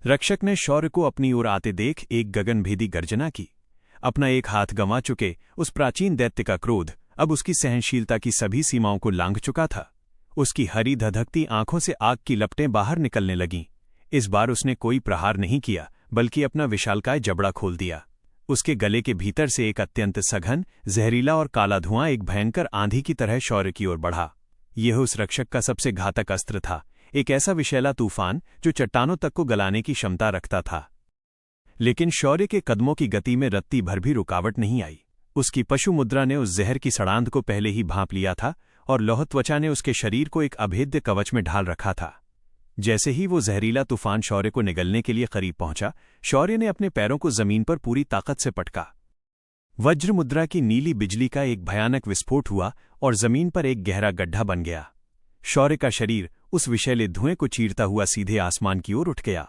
रक्षक ने शौर्य को अपनी ओर आते देख एक गगनभेदी गर्जना की। अपना एक हाथ गंवा चुके उस प्राचीन दैत्य का क्रोध अब उसकी सहनशीलता की सभी सीमाओं को लांघ चुका था। उसकी हरी धधकती आंखों से आग की लपटें बाहर निकलने लगीं। इस बार उसने कोई प्रहार नहीं किया, बल्कि अपना विशालकाय जबड़ा खोल दिया। उसके गले के भीतर से एक अत्यंत सघन, जहरीला और काला धुआं एक भयंकर आंधी की तरह शौर्य की ओर बढ़ा। यह उस रक्षक का सबसे घातक अस्त्र था, एक ऐसा विषैला तूफान जो चट्टानों तक को गलाने की क्षमता रखता था। लेकिन शौर्य के कदमों की गति में रत्ती भर भी रुकावट नहीं आई। उसकी पशु मुद्रा ने उस जहर की सड़ांध को पहले ही भांप लिया था और लौह त्वचा ने उसके शरीर को एक अभेद्य कवच में ढाल रखा था। जैसे ही वो जहरीला तूफान शौर्य को निगलने के लिए करीब पहुंचा, शौर्य ने अपने पैरों को जमीन पर पूरी ताकत से पटका। वज्र मुद्रा की नीली बिजली का एक भयानक विस्फोट हुआ और जमीन पर एक गहरा गड्ढा बन गया। शौर्य का शरीर उस विषैले धुएं को चीरता हुआ सीधे आसमान की ओर उठ गया।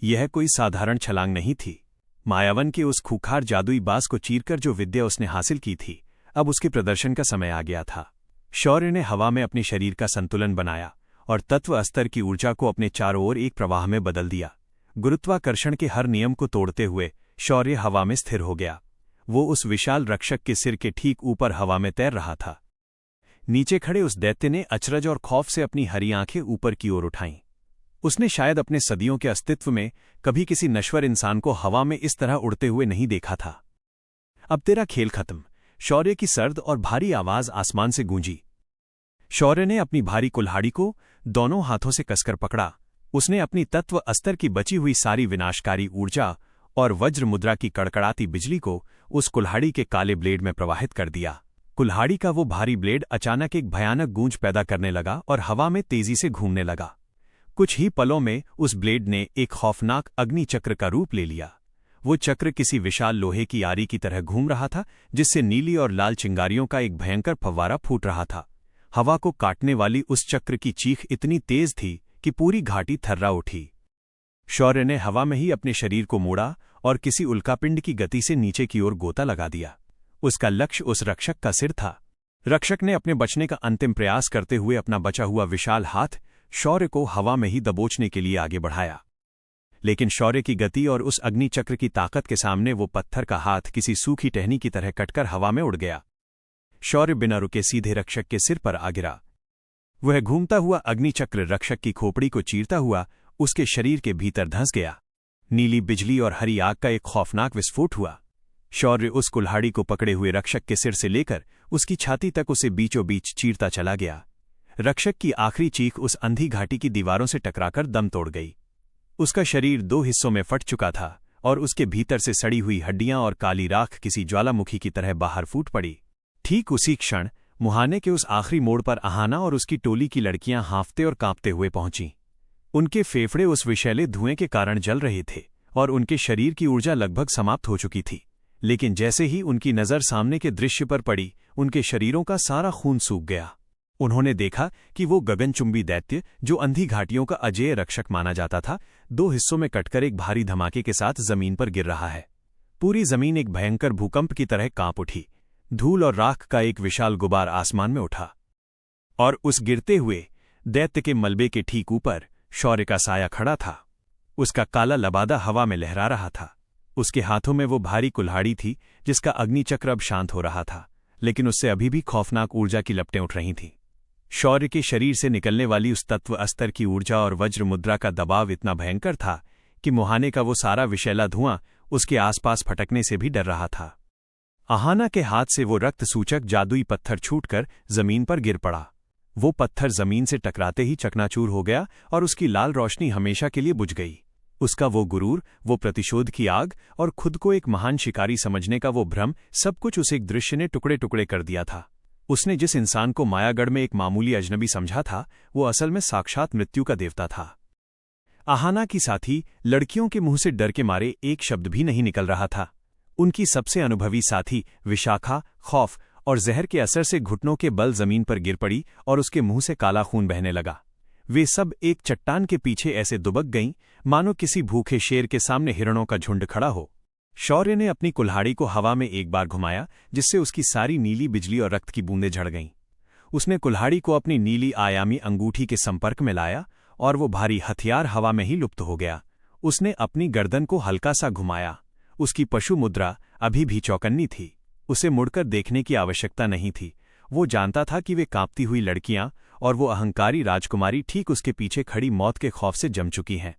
यह कोई साधारण छलांग नहीं थी। मायावन के उस खूंखार जादुई बाज को चीरकर जो विद्या उसने हासिल की थी, अब उसके प्रदर्शन का समय आ गया था। शौर्य ने हवा में अपने शरीर का संतुलन बनाया और तत्व स्तर की ऊर्जा को अपने चारों ओर एक प्रवाह में बदल दिया। गुरुत्वाकर्षण के हर नियम को तोड़ते हुए शौर्य हवा में स्थिर हो गया। वो उस विशाल रक्षक के सिर के ठीक ऊपर हवा में तैर रहा था। नीचे खड़े उस दैत्य ने अचरज और खौफ से अपनी हरी आंखें ऊपर की ओर उठाईं। उसने शायद अपने सदियों के अस्तित्व में कभी किसी नश्वर इंसान को हवा में इस तरह उड़ते हुए नहीं देखा था। अब तेरा खेल खत्म, शौर्य की सर्द और भारी आवाज आसमान से गूंजी। शौर्य ने अपनी भारी कुल्हाड़ी को दोनों हाथों से कसकर पकड़ा। उसने अपनी तत्व अस्तर की बची हुई सारी विनाशकारी ऊर्जा और वज्र मुद्रा की कड़कड़ाती बिजली को उस कुल्हाड़ी के काले ब्लेड में प्रवाहित कर दिया। कुल्हाड़ी का वो भारी ब्लेड अचानक एक भयानक गूंज पैदा करने लगा और हवा में तेजी से घूमने लगा। कुछ ही पलों में उस ब्लेड ने एक खौफनाक अग्नि चक्र का रूप ले लिया। वो चक्र किसी विशाल लोहे की आरी की तरह घूम रहा था, जिससे नीली और लाल चिंगारियों का एक भयंकर फव्वारा फूट रहा था। हवा को काटने वाली उस चक्र की चीख इतनी तेज थी कि पूरी घाटी थर्रा उठी। शौर्य ने हवा में ही अपने शरीर को मोड़ा और किसी उल्कापिंड की गति से नीचे की ओर गोता लगा दिया। उसका लक्ष्य उस रक्षक का सिर था। रक्षक ने अपने बचने का अंतिम प्रयास करते हुए अपना बचा हुआ विशाल हाथ शौर्य को हवा में ही दबोचने के लिए आगे बढ़ाया। लेकिन शौर्य की गति और उस अग्नि चक्र की ताकत के सामने वो पत्थर का हाथ किसी सूखी टहनी की तरह कटकर हवा में उड़ गया। शौर्य बिना रुके सीधे रक्षक के सिर पर आ गिरा। वह घूमता हुआ अग्निचक्र रक्षक की खोपड़ी को चीरता हुआ उसके शरीर के भीतर धंस गया। नीली बिजली और हरी आग का एक खौफनाक विस्फोट हुआ। शौर्य उस कुल्हाड़ी को पकड़े हुए रक्षक के सिर से लेकर उसकी छाती तक उसे बीचों बीच चीरता चला गया। रक्षक की आखिरी चीख उस अंधी घाटी की दीवारों से टकराकर दम तोड़ गई। उसका शरीर दो हिस्सों में फट चुका था और उसके भीतर से सड़ी हुई हड्डियां और काली राख किसी ज्वालामुखी की तरह बाहर फूट पड़ी। ठीक उसी क्षण मुहाने के उस आखिरी मोड़ पर आहाना और उसकी टोली की लड़कियां हांफते और कांपते हुए पहुंचीं। उनके फेफड़े उस विषैले धुएं के कारण जल रहे थे और उनके शरीर की ऊर्जा लगभग समाप्त हो चुकी थी। लेकिन जैसे ही उनकी नज़र सामने के दृश्य पर पड़ी, उनके शरीरों का सारा खून सूख गया। उन्होंने देखा कि वो गगनचुंबी दैत्य, जो अंधी घाटियों का अजेय रक्षक माना जाता था, दो हिस्सों में कटकर एक भारी धमाके के साथ जमीन पर गिर रहा है। पूरी जमीन एक भयंकर भूकंप की तरह कांप उठी। धूल और राख का एक विशाल गुबार आसमान में उठा और उस गिरते हुए दैत्य के मलबे के ठीक ऊपर शौर्य का साया खड़ा था। उसका काला लबादा हवा में लहरा रहा था। उसके हाथों में वो भारी कुल्हाड़ी थी जिसका अग्निचक्र अब शांत हो रहा था, लेकिन उससे अभी भी खौफनाक ऊर्जा की लपटें उठ रही थीं। शौर्य के शरीर से निकलने वाली उस तत्व अस्तर की ऊर्जा और वज्र मुद्रा का दबाव इतना भयंकर था कि मुहाने का वो सारा विषैला धुआं उसके आसपास फटकने से भी डर रहा था। आहाना के हाथ से वो रक्त सूचक जादुई पत्थर छूटकर जमीन पर गिर पड़ा। वो पत्थर जमीन से टकराते ही चकनाचूर हो गया और उसकी लाल रोशनी हमेशा के लिए बुझ गई। उसका वो गुरूर, वो प्रतिशोध की आग और खुद को एक महान शिकारी समझने का वो भ्रम, सब कुछ उस एक दृश्य ने टुकड़े टुकड़े कर दिया था। उसने जिस इंसान को मायागढ़ में एक मामूली अजनबी समझा था, वो असल में साक्षात मृत्यु का देवता था। आहाना की साथी लड़कियों के मुंह से डर के मारे एक शब्द भी नहीं निकल रहा था। उनकी सबसे अनुभवी साथी विशाखा खौफ और जहर के असर से घुटनों के बल जमीन पर गिर पड़ी और उसके मुंह से काला खून बहने लगा। वे सब एक चट्टान के पीछे ऐसे दुबक गईं मानो किसी भूखे शेर के सामने हिरणों का झुंड खड़ा हो। शौर्य ने अपनी कुल्हाड़ी को हवा में एक बार घुमाया, जिससे उसकी सारी नीली बिजली और रक्त की बूंदें झड़ गईं। उसने कुल्हाड़ी को अपनी नीली आयामी अंगूठी के संपर्क में लाया और वो भारी हथियार हवा में ही लुप्त हो गया। उसने अपनी गर्दन को हल्का सा घुमाया। उसकी पशु मुद्रा अभी भी चौकन्नी थी। उसे मुड़कर देखने की आवश्यकता नहीं थी। वो जानता था कि वे कांपती हुई लड़कियां और वो अहंकारी राजकुमारी ठीक उसके पीछे खड़ी मौत के खौफ से जम चुकी हैं।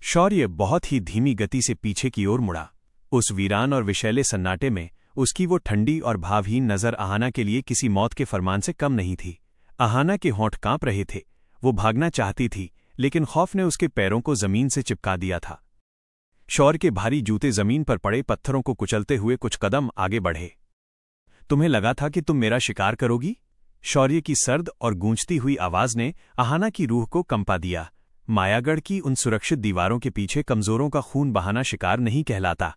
शौर्य बहुत ही धीमी गति से पीछे की ओर मुड़ा। उस वीरान और विषैले सन्नाटे में उसकी वो ठंडी और भावहीन नजर आहाना के लिए किसी मौत के फरमान से कम नहीं थी। आहाना के होंठ कांप रहे थे। वो भागना चाहती थी, लेकिन खौफ ने उसके पैरों को जमीन से चिपका दिया था। शौर्य के भारी जूते जमीन पर पड़े पत्थरों को कुचलते हुए कुछ कदम आगे बढ़े। तुम्हें लगा था कि तुम मेरा शिकार करोगी? शौर्य की सर्द और गूंजती हुई आवाज ने आहाना की रूह को कंपा दिया। मायागढ़ की उन सुरक्षित दीवारों के पीछे कमजोरों का खून बहाना शिकार नहीं कहलाता।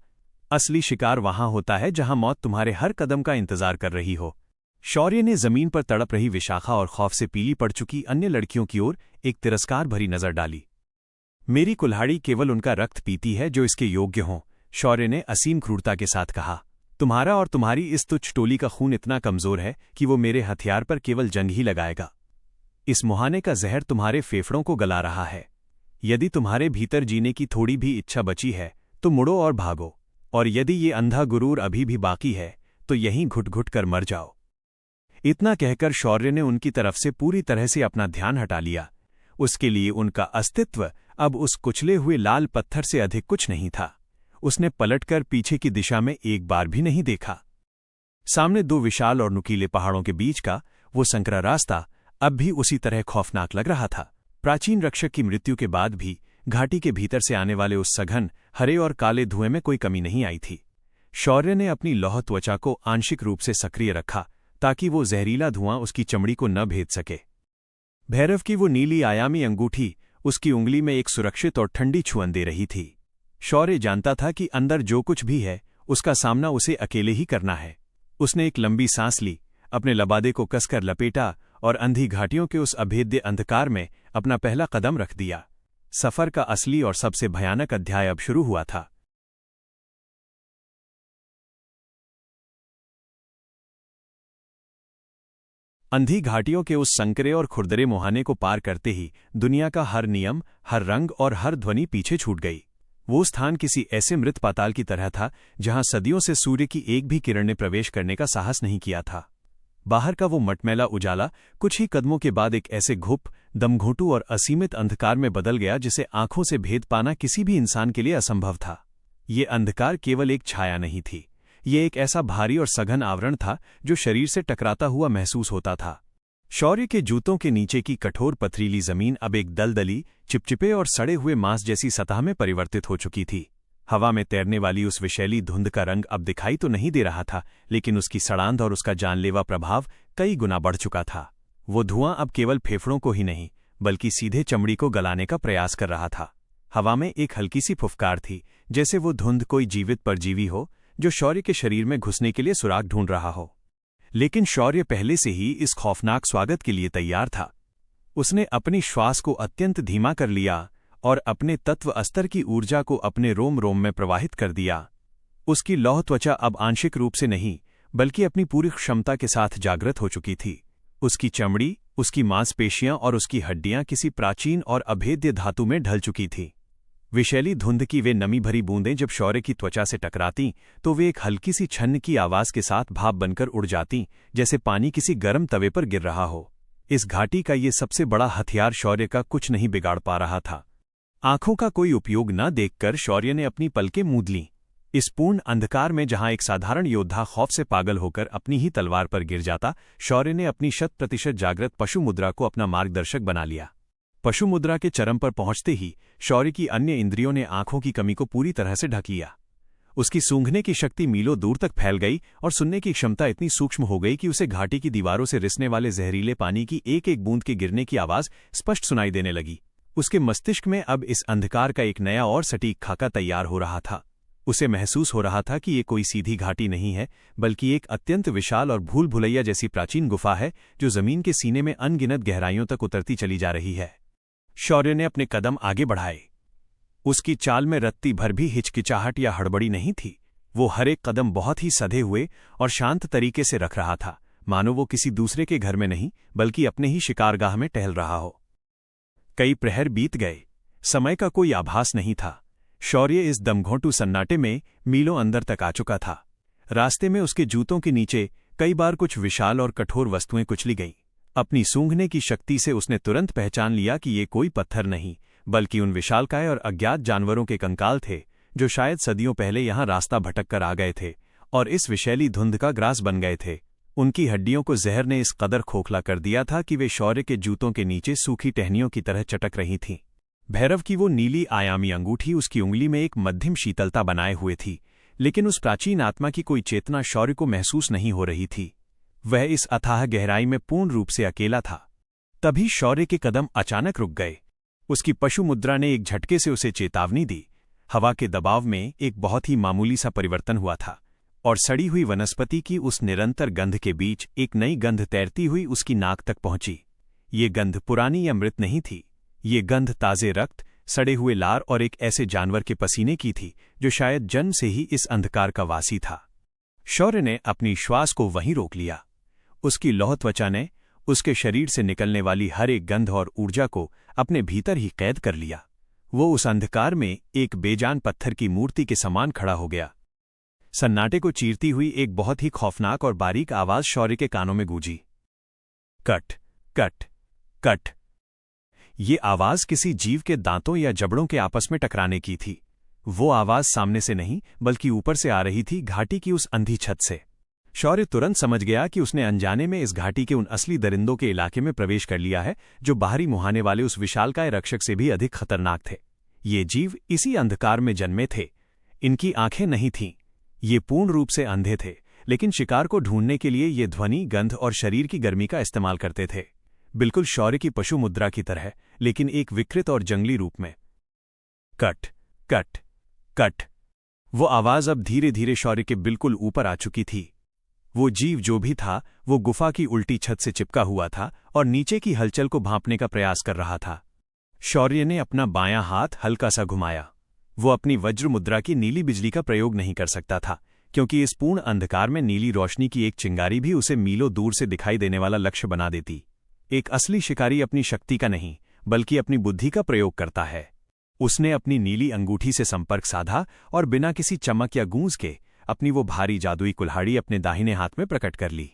असली शिकार वहां होता है जहां मौत तुम्हारे हर कदम का इंतजार कर रही हो। शौर्य ने जमीन पर तड़प रही विशाखा और खौफ से पीली पड़ चुकी अन्य लड़कियों की ओर एक तिरस्कार भरी नजर डाली। मेरी कुल्हाड़ी केवल उनका रक्त पीती है जो इसके योग्य हों, शौर्य ने असीम क्रूरता के साथ कहा। तुम्हारा और तुम्हारी इस तुच्छ टोली का खून इतना कमजोर है कि वो मेरे हथियार पर केवल जंग ही लगाएगा। इस मुहाने का जहर तुम्हारे फेफड़ों को गला रहा है। यदि तुम्हारे भीतर जीने की थोड़ी भी इच्छा बची है तो मुड़ो और भागो, और यदि ये अंधा गुरूर अभी भी बाकी है तो यहीं घुट घुट कर मर जाओ। इतना कहकर शौर्य ने उनकी तरफ से पूरी तरह से अपना ध्यान हटा लिया। उसके लिए उनका अस्तित्व अब उस कुचले हुए लाल पत्थर से अधिक कुछ नहीं था। उसने पलटकर पीछे की दिशा में एक बार भी नहीं देखा। सामने दो विशाल और नुकीले पहाड़ों के बीच का वो संकरा रास्ता अब भी उसी तरह खौफनाक लग रहा था। प्राचीन रक्षक की मृत्यु के बाद भी घाटी के भीतर से आने वाले उस सघन हरे और काले धुएं में कोई कमी नहीं आई थी। शौर्य ने अपनी लौह त्वचा को आंशिक रूप से सक्रिय रखा ताकि वो जहरीला धुआं उसकी चमड़ी को न भेद सके। भैरव की वो नीली आयामी अंगूठी उसकी उंगली में एक सुरक्षित और ठंडी छुअन दे रही थी। शौर्य जानता था कि अंदर जो कुछ भी है उसका सामना उसे अकेले ही करना है। उसने एक लंबी सांस ली, अपने लबादे को कसकर लपेटा और अंधी घाटियों के उस अभेद्य अंधकार में अपना पहला कदम रख दिया। सफर का असली और सबसे भयानक अध्याय अब शुरू हुआ था। अंधी घाटियों के उस संकरे और खुरदरे मुहाने को पार करते ही दुनिया का हर नियम, हर रंग और हर ध्वनि पीछे छूट गई। वो स्थान किसी ऐसे मृत पाताल की तरह था जहां सदियों से सूर्य की एक भी किरण ने प्रवेश करने का साहस नहीं किया था। बाहर का वो मटमैला उजाला कुछ ही कदमों के बाद एक ऐसे घुप, दमघोंटू और असीमित अंधकार में बदल गया जिसे आंखों से भेद पाना किसी भी इंसान के लिए असंभव था। ये अंधकार केवल एक छाया नहीं थी, ये एक ऐसा भारी और सघन आवरण था जो शरीर से टकराता हुआ महसूस होता था। शौर्य के जूतों के नीचे की कठोर पथरीली जमीन अब एक दलदली, चिपचिपे और सड़े हुए मांस जैसी सतह में परिवर्तित हो चुकी थी। हवा में तैरने वाली उस विषैली धुंध का रंग अब दिखाई तो नहीं दे रहा था, लेकिन उसकी सड़ांध और उसका जानलेवा प्रभाव कई गुना बढ़ चुका था। वो धुआं अब केवल फेफड़ों को ही नहीं, बल्कि सीधे चमड़ी को गलाने का प्रयास कर रहा था। हवा में एक हल्की सी फुफकार थी, जैसे वो धुंध कोई जीवित परजीवी हो जो शौर्य के शरीर में घुसने के लिए सुराग ढूंढ रहा हो। लेकिन शौर्य पहले से ही इस खौफनाक स्वागत के लिए तैयार था। उसने अपनी श्वास को अत्यंत धीमा कर लिया और अपने तत्व स्तर की ऊर्जा को अपने रोम रोम में प्रवाहित कर दिया। उसकी लौह त्वचा अब आंशिक रूप से नहीं, बल्कि अपनी पूरी क्षमता के साथ जागृत हो चुकी थी। उसकी चमड़ी, उसकी मांसपेशियां और उसकी हड्डियां किसी प्राचीन और अभेद्य धातु में ढल चुकी थीं। विषैली धुंध की वे नमी भरी बूंदें जब शौर्य की त्वचा से टकरातीं तो वे एक हल्की सी छन्न की आवाज के साथ भाप बनकर उड़ जातीं, जैसे पानी किसी गर्म तवे पर गिर रहा हो। इस घाटी का ये सबसे बड़ा हथियार शौर्य का कुछ नहीं बिगाड़ पा रहा था। आंखों का कोई उपयोग न देखकर शौर्य ने अपनी पलकें मूंद लीं। इस पूर्ण अंधकार में जहां एक साधारण योद्धा खौफ से पागल होकर अपनी ही तलवार पर गिर जाता, शौर्य ने अपनी 100% जागृत पशु मुद्रा को अपना मार्गदर्शक बना लिया। पशु मुद्रा के चरम पर पहुंचते ही शौर्य की अन्य इंद्रियों ने आंखों की कमी को पूरी तरह से ढक लिया। उसकी सूंघने की शक्ति मीलों दूर तक फैल गई और सुनने की क्षमता इतनी सूक्ष्म हो गई कि उसे घाटी की दीवारों से रिसने वाले जहरीले पानी की एक एक बूंद के गिरने की आवाज स्पष्ट सुनाई देने लगी। उसके मस्तिष्क में अब इस अंधकार का एक नया और सटीक खाका तैयार हो रहा था। उसे महसूस हो रहा था कि ये कोई सीधी घाटी नहीं है, बल्कि एक अत्यंत विशाल और भूल भुलैया जैसी प्राचीन गुफा है जो जमीन के सीने में अनगिनत गहराइयों तक उतरती चली जा रही है। शौर्य ने अपने कदम आगे बढ़ाए। उसकी चाल में रत्ती भर भी हिचकिचाहट या हड़बड़ी नहीं थी। वो हर एक कदम बहुत ही सधे हुए और शांत तरीके से रख रहा था, मानो वो किसी दूसरे के घर में नहीं बल्कि अपने ही शिकारगाह में टहल रहा हो। कई प्रहर बीत गए। समय का कोई आभास नहीं था। शौर्य इस दमघोंटू सन्नाटे में मीलों अंदर तक आ चुका था। रास्ते में उसके जूतों के नीचे कई बार कुछ विशाल और कठोर वस्तुएं कुचली गईं। अपनी सूंघने की शक्ति से उसने तुरंत पहचान लिया कि ये कोई पत्थर नहीं, बल्कि उन विशालकाय और अज्ञात जानवरों के कंकाल थे जो शायद सदियों पहले यहां रास्ता भटक कर आ गए थे और इस विषैली धुंध का ग्रास बन गए थे। उनकी हड्डियों को जहर ने इस कदर खोखला कर दिया था कि वे शौर्य के जूतों के नीचे सूखी टहनियों की तरह चटक रही थीं। भैरव की वो नीली आयामी अंगूठी उसकी उंगली में एक मध्यम शीतलता बनाए हुए थी, लेकिन उस प्राचीन आत्मा की कोई चेतना शौर्य को महसूस नहीं हो रही थी। वह इस अथाह गहराई में पूर्ण रूप से अकेला था। तभी शौर्य के कदम अचानक रुक गए। उसकी पशु मुद्रा ने एक झटके से उसे चेतावनी दी। हवा के दबाव में एक बहुत ही मामूली सा परिवर्तन हुआ था और सड़ी हुई वनस्पति की उस निरंतर गंध के बीच एक नई गंध तैरती हुई उसकी नाक तक पहुंची। ये गंध पुरानी या मृत नहीं थी। ये गंध ताजे रक्त, सड़े हुए लार और एक ऐसे जानवर के पसीने की थी जो शायद जन्म से ही इस अंधकार का वासी था। शौर्य ने अपनी श्वास को वहीं रोक लिया। उसकी लौह त्वचा ने उसके शरीर से निकलने वाली हर एक गंध और ऊर्जा को अपने भीतर ही कैद कर लिया। वो उस अंधकार में एक बेजान पत्थर की मूर्ति के समान खड़ा हो गया। सन्नाटे को चीरती हुई एक बहुत ही खौफनाक और बारीक आवाज शौर्य के कानों में गूंजी। Cut cut cut. ये आवाज किसी जीव के दांतों या जबड़ों के आपस में टकराने की थी। वो आवाज सामने से नहीं बल्कि ऊपर से आ रही थी, घाटी की उस अंधी छत से। शौर्य तुरंत समझ गया कि उसने अनजाने में इस घाटी के उन असली दरिंदों के इलाके में प्रवेश कर लिया है जो बाहरी मुहाने वाले उस विशालकाय रक्षक से भी अधिक खतरनाक थे। ये जीव इसी अंधकार में जन्मे थे। इनकी आंखें नहीं थीं। ये पूर्ण रूप से अंधे थे, लेकिन शिकार को ढूंढने के लिए ये ध्वनि, गंध और शरीर की गर्मी का इस्तेमाल करते थे, बिल्कुल शौर्य की पशु मुद्रा की तरह, लेकिन एक विकृत और जंगली रूप में। Cut cut cut. वो आवाज अब धीरे धीरे शौर्य के बिल्कुल ऊपर आ चुकी थी। वो जीव जो भी था वो गुफा की उल्टी छत से चिपका हुआ था और नीचे की हलचल को भांपने का प्रयास कर रहा था। शौर्य ने अपना बायां हाथ हल्का सा घुमाया। वो अपनी वज्र मुद्रा की नीली बिजली का प्रयोग नहीं कर सकता था, क्योंकि इस पूर्ण अंधकार में नीली रोशनी की एक चिंगारी भी उसे मीलों दूर से दिखाई देने वाला लक्ष्य बना देती। एक असली शिकारी अपनी शक्ति का नहीं बल्कि अपनी बुद्धि का प्रयोग करता है। उसने अपनी नीली अंगूठी से संपर्क साधा और बिना किसी चमक या गूंज के अपनी वो भारी जादुई कुल्हाड़ी अपने दाहिने हाथ में प्रकट कर ली।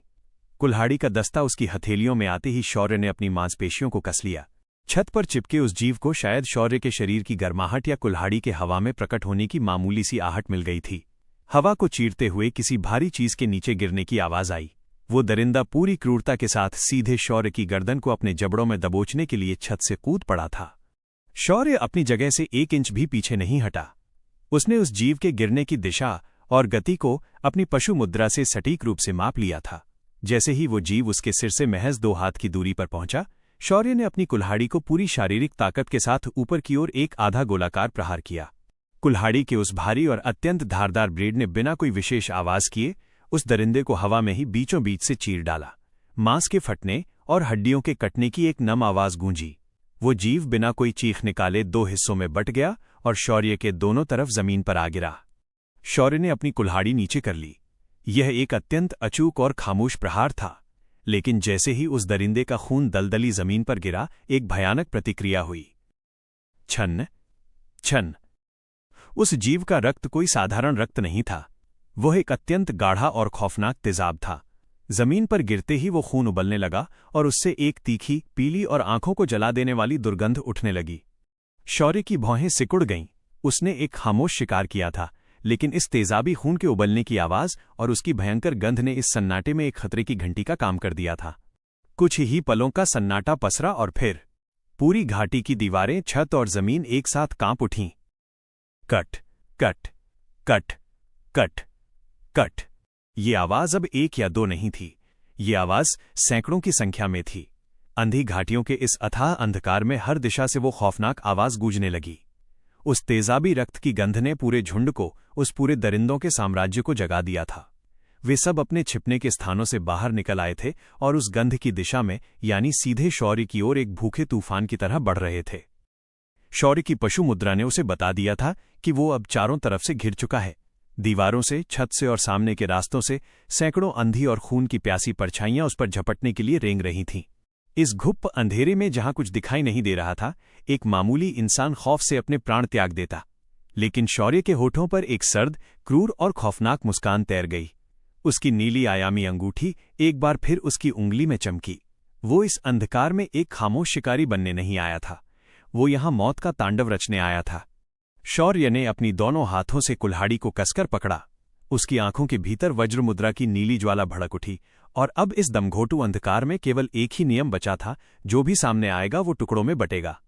कुल्हाड़ी का दस्ता उसकी हथेलियों में आते ही शौर्य ने अपनी मांसपेशियों को कस लिया। छत पर चिपके उस जीव को शायद शौर्य के शरीर की गर्माहट या कुल्हाड़ी के हवा में प्रकट होने की मामूली सी आहट मिल गई थी। हवा को चीरते हुए किसी भारी चीज के नीचे गिरने की आवाज आई। वो दरिंदा पूरी क्रूरता के साथ सीधे शौर्य की गर्दन को अपने जबड़ों में दबोचने के लिए छत से कूद पड़ा था। शौर्य अपनी जगह से 1 इंच भी पीछे नहीं हटा। उसने उस जीव के गिरने की दिशा और गति को अपनी पशु मुद्रा से सटीक रूप से माप लिया था। जैसे ही वो जीव उसके सिर से महज 2 हाथ की दूरी पर पहुंचा, शौर्य ने अपनी कुल्हाड़ी को पूरी शारीरिक ताकत के साथ ऊपर की ओर एक आधा गोलाकार प्रहार किया। कुल्हाड़ी के उस भारी और अत्यंत धारदार ब्लेड ने बिना कोई विशेष आवाज किए उस दरिंदे को हवा में ही बीचों बीच से चीर डाला। मांस के फटने और हड्डियों के कटने की एक नम आवाज गूंजी। वो जीव बिना कोई चीख निकाले 2 हिस्सों में बट गया और शौर्य के दोनों तरफ जमीन पर आ गिरा। शौर्य ने अपनी कुल्हाड़ी नीचे कर ली। यह एक अत्यंत अचूक और खामोश प्रहार था, लेकिन जैसे ही उस दरिंदे का खून दलदली जमीन पर गिरा, एक भयानक प्रतिक्रिया हुई। छन्न छन्न। उस जीव का रक्त कोई साधारण रक्त नहीं था। वह एक अत्यंत गाढ़ा और खौफनाक तेजाब था। जमीन पर गिरते ही वो खून उबलने लगा और उससे एक तीखी, पीली और आंखों को जला देने वाली दुर्गंध उठने लगी। शौर्य की भौहें सिकुड़ गईं। उसने एक खामोश शिकार किया था, लेकिन इस तेजाबी खून के उबलने की आवाज और उसकी भयंकर गंध ने इस सन्नाटे में एक खतरे की घंटी का काम कर दिया था। कुछ ही पलों का सन्नाटा पसरा और फिर पूरी घाटी की दीवारें, छत और जमीन एक साथ कांप उठीं। Cut cut cut cut cut. ये आवाज अब 1 या 2 नहीं थी। ये आवाज सैकड़ों की संख्या में थी। अंधी घाटियों के इस अथाह अंधकार में हर दिशा से वो खौफनाक आवाज गूंजने लगी। उस तेजाबी रक्त की गंध ने पूरे झुंड को, उस पूरे दरिंदों के साम्राज्य को जगा दिया था। वे सब अपने छिपने के स्थानों से बाहर निकल आए थे और उस गंध की दिशा में, यानी सीधे शौर्य की ओर एक भूखे तूफान की तरह बढ़ रहे थे। शौर्य की पशु मुद्रा ने उसे बता दिया था कि वो अब चारों तरफ से घिर चुका है। दीवारों से, छत से और सामने के रास्तों से सैकड़ों अंधी और खून की प्यासी परछाइयां उस पर झपटने के लिए रेंग रही थीं। इस घुप्प अंधेरे में जहां कुछ दिखाई नहीं दे रहा था, एक मामूली इंसान खौफ से अपने प्राण त्याग देता, लेकिन शौर्य के होठों पर एक सर्द, क्रूर और खौफनाक मुस्कान तैर गई। उसकी नीली आयामी अंगूठी एक बार फिर उसकी उंगली में चमकी। वो इस अंधकार में एक खामोश शिकारी बनने नहीं आया था, वो यहां मौत का तांडव रचने आया था। शौर्य ने अपनी दोनों हाथों से कुल्हाड़ी को कसकर पकड़ा। उसकी आंखों के भीतर वज्रमुद्रा की नीली ज्वाला भड़क उठी, और अब इस दमघोटू अंधकार में केवल एक ही नियम बचा था, जो भी सामने आएगा वो टुकड़ों में बटेगा।